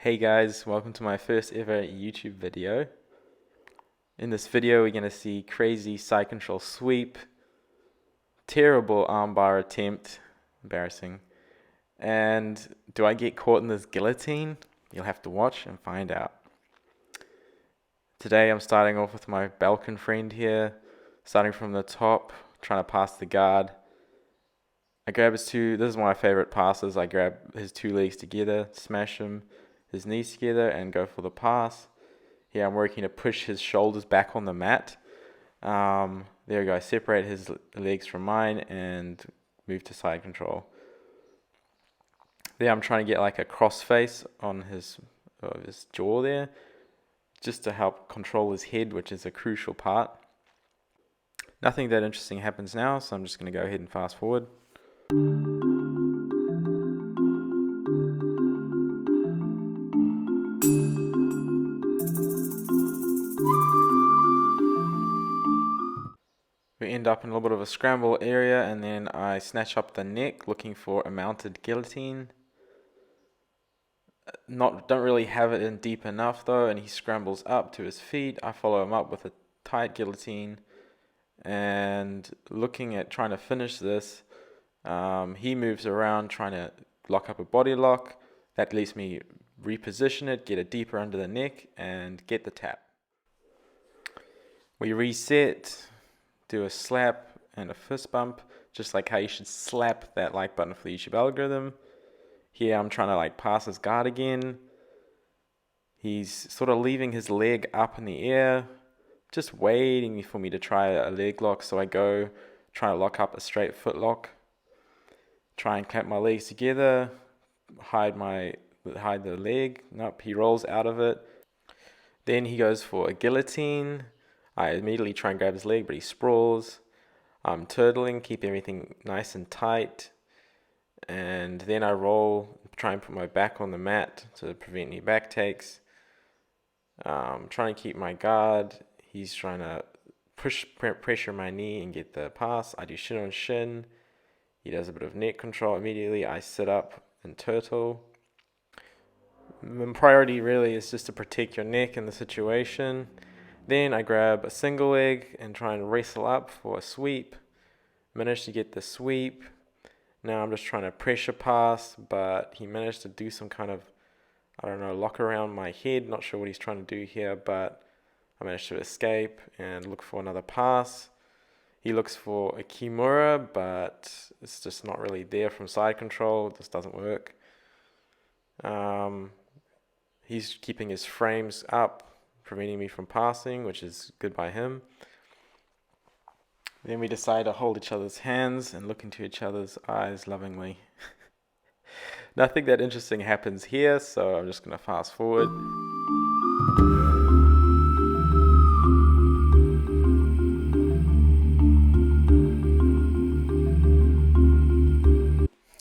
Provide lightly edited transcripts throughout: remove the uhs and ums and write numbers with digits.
Hey guys, welcome to my first ever YouTube video. In this video we're going to see crazy side control sweep, terrible armbar attempt, embarrassing, and do I get caught in this guillotine? You'll have to watch and find out. Today I'm starting off with my Balkan friend here, starting from the top, trying to pass the guard. I grab this is one of my favorite passes. I grab his two legs together, smash his knees together and go for the pass. Here I'm working to push his shoulders back on the mat. There we go, I separate his legs from mine and move to side control. There I'm trying to get like a cross face on his jaw there, just to help control his head, which is a crucial part. Nothing that interesting happens now, so I'm just going to go ahead and fast forward. We end up in a little bit of a scramble area, and then I snatch up the neck looking for a mounted guillotine. Don't really have it in deep enough though, and he scrambles up to his feet. I follow him up with a tight guillotine, and looking at trying to finish this, he moves around trying to lock up a body lock. That lets me reposition it, get it deeper under the neck, and get the tap. We reset, do a slap and a fist bump, just like how you should slap that like button for the YouTube algorithm. Here I'm trying to like pass his guard again. He's sort of leaving his leg up in the air, just waiting for me to try a leg lock. So I go try to lock up a straight foot lock, try and clamp my legs together, hide the leg. Nope, he rolls out of it. Then he goes for a guillotine. I immediately try and grab his leg, but he sprawls. I'm turtling, keep everything nice and tight. And then I roll, try and put my back on the mat to prevent any back takes. Trying to keep my guard. He's trying to pressure my knee and get the pass. I do shin on shin. He does a bit of neck control immediately. I sit up and turtle. The priority really is just to protect your neck in the situation. Then I grab a single leg and try and wrestle up for a sweep. Managed to get the sweep. Now I'm just trying to pressure pass, but he managed to do some kind of, lock around my head. Not sure what he's trying to do here, but I managed to escape and look for another pass. He looks for a Kimura, but it's just not really there from side control. This doesn't work. He's keeping his frames up, preventing me from passing, which is good by him. Then we decide to hold each other's hands and look into each other's eyes lovingly. Nothing that interesting happens here, so I'm just going to fast forward.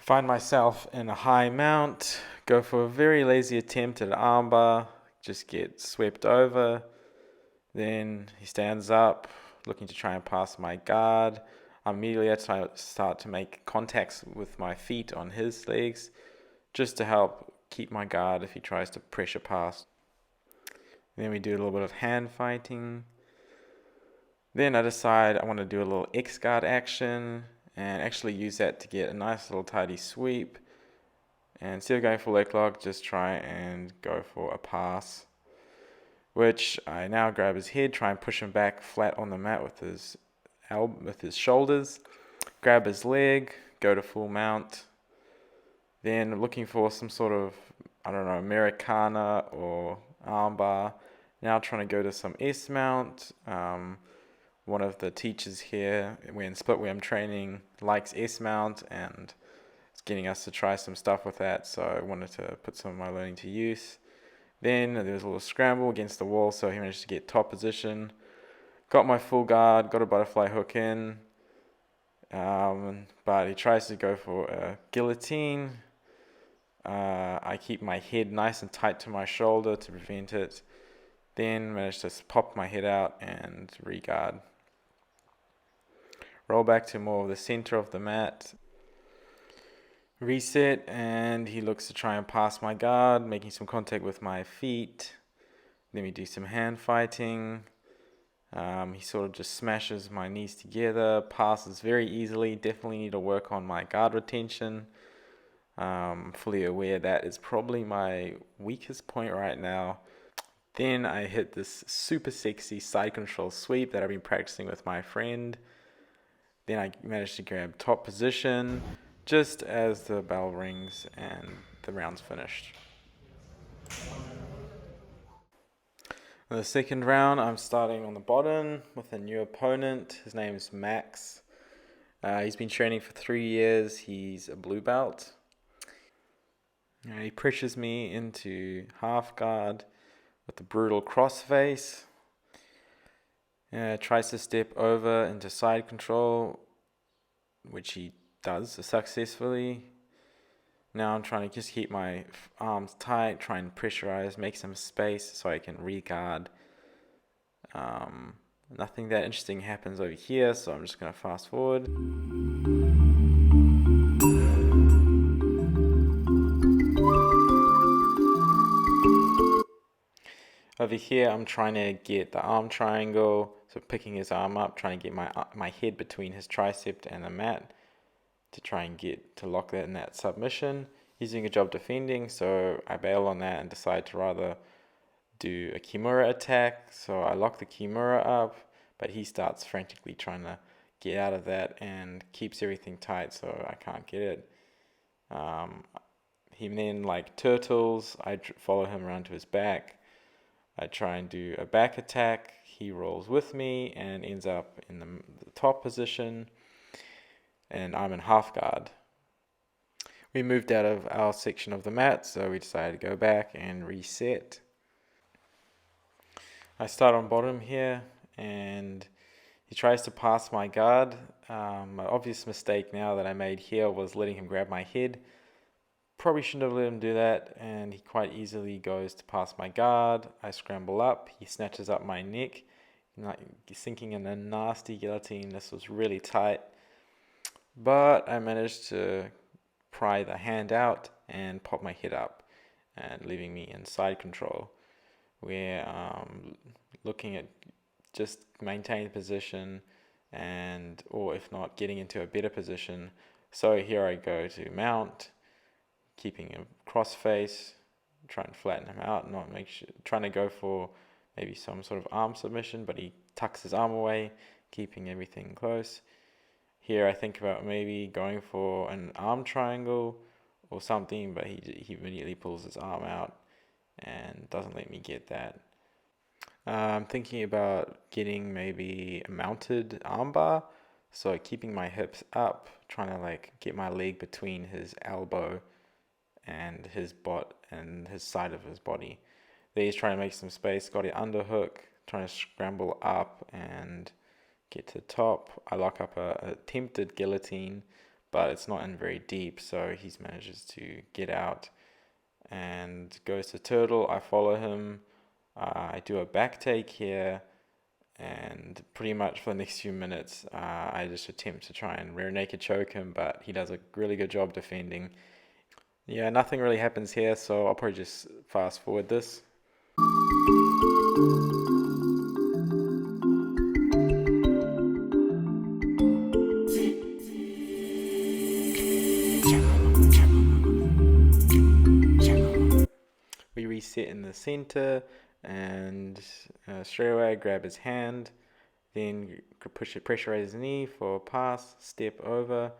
Find myself in a high mount, go for a very lazy attempt at an armbar, just get swept over. Then he stands up, looking to try and pass my guard. I immediately start to make contacts with my feet on his legs, just to help keep my guard if he tries to pressure pass. Then we do a little bit of hand fighting. Then I decide I want to do a little X guard action and actually use that to get a nice little tidy sweep. And instead of going for leg lock, just try and go for a pass, which I now grab his head, try and push him back flat on the mat with his shoulders, grab his leg, go to full mount. Then looking for some sort of, Americana or armbar. Now trying to go to some S mount. One of the teachers here, when Splitway training, likes S mount and it's getting us to try some stuff with that. So I wanted to put some of my learning to use. Then there was a little scramble against the wall, so he managed to get top position. Got my full guard, got a butterfly hook in. But he tries to go for a guillotine. I keep my head nice and tight to my shoulder to prevent it. Then managed to pop my head out and re-guard. Roll back to more of the center of the mat. Reset, and he looks to try and pass my guard, making some contact with my feet. Then we do some hand fighting. He sort of just smashes my knees together, passes very easily. Definitely need to work on my guard retention. Fully aware that is probably my weakest point right now. Then I hit this super sexy side control sweep that I've been practicing with my friend. Then I managed to grab top position just as the bell rings and the round's finished. In the second round, I'm starting on the bottom with a new opponent. His name is Max. He's been training for 3 years. He's a blue belt. He pressures me into half guard with a brutal crossface. Tries to step over into side control, which he does successfully. Now I'm trying to just keep my arms tight, try and pressurize, make some space so I can re-guard. Nothing that interesting happens over here, so I'm just going to fast forward. Over here, I'm trying to get the arm triangle, so picking his arm up, trying to get my head between his tricep and the mat to try and get to lock that in that submission. He's doing a job defending, so I bail on that and decide to rather do a Kimura attack. So I lock the Kimura up, but he starts frantically trying to get out of that and keeps everything tight, so I can't get it. He then like turtles. I follow him around to his back. I try and do a back attack. He rolls with me and ends up in the top position, and I'm in half guard. We moved out of our section of the mat, so we decided to go back and reset. I start on bottom here, and he tries to pass my guard. My obvious mistake now that I made here was letting him grab my head. Probably shouldn't have let him do that, and he quite easily goes to pass my guard. I scramble up, he snatches up my neck, like sinking in a nasty guillotine. This was really tight, but I managed to pry the hand out and pop my head up, and leaving me in side control. We're looking at just maintaining position, and or if not, getting into a better position. So here I go to mount, keeping him cross face, trying to flatten him out, not make sure, trying to go for maybe some sort of arm submission, but he tucks his arm away, keeping everything close. Here I think about maybe going for an arm triangle or something, but he immediately pulls his arm out and doesn't let me get that. I'm thinking about getting maybe a mounted armbar, so keeping my hips up, trying to like get my leg between his elbow and his side of his body. There he's trying to make some space, got it underhook, trying to scramble up and get to the top. I lock up a attempted guillotine, but it's not in very deep, so he manages to get out and goes to turtle. I follow him. I do a back take here, and pretty much for the next few minutes, I just attempt to try and rear naked choke him, but he does a really good job defending. Yeah, nothing really happens here, so I'll probably just fast forward this. We reset in the center, and straight away I grab his hand, then pressurize his knee for a pass, step over,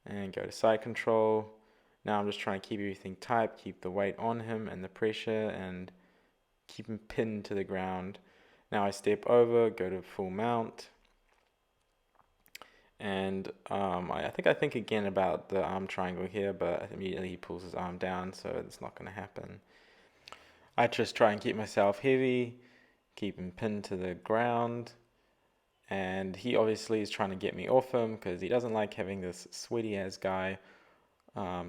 and go to side control. Now I'm just trying to keep everything tight, keep the weight on him and the pressure, and keep him pinned to the ground. Now I step over, go to full mount, and I think again about the arm triangle here, but immediately he pulls his arm down, so it's not going to happen. I just try and keep myself heavy, keep him pinned to the ground, and he obviously is trying to get me off him because he doesn't like having this sweaty ass guy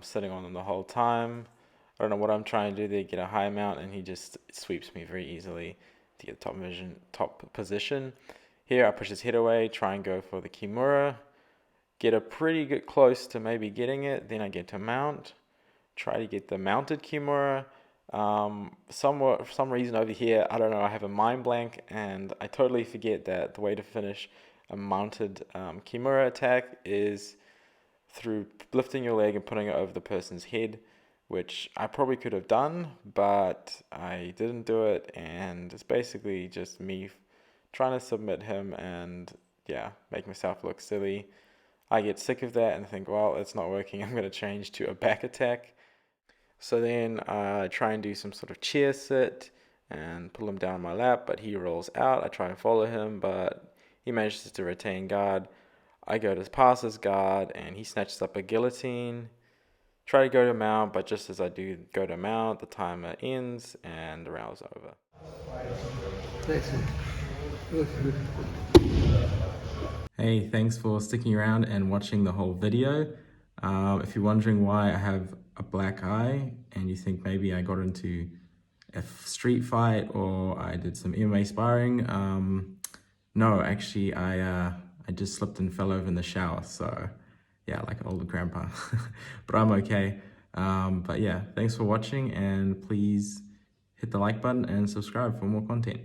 sitting on him the whole time. I don't know what I'm trying to do there, get a high mount, and he just sweeps me very easily to get the top position. Here I push his head away, try and go for the Kimura. get a pretty good close to maybe getting it. Then I get to mount, try to get the mounted Kimura. For some reason over here, I don't know, I have a mind blank and I totally forget that the way to finish a mounted Kimura attack is through lifting your leg and putting it over the person's head, which I probably could have done, but I didn't do it, and it's basically just me trying to submit him and, yeah, make myself look silly. I get sick of that and think, well, it's not working, I'm going to change to a back attack. So then I try and do some sort of chair sit and pull him down on my lap, but he rolls out. I try and follow him, but he manages to retain guard. I go to pass his guard, and he snatches up a guillotine. Try to go to mount, but just as I do go to mount, the timer ends, and the round is over. Hey, thanks for sticking around and watching the whole video. If you're wondering why I have a black eye, and you think maybe I got into a street fight or I did some MMA sparring, no, actually I just slipped and fell over in the shower, so yeah, like an older grandpa. But I'm okay. But yeah, thanks for watching, and please hit the like button and subscribe for more content.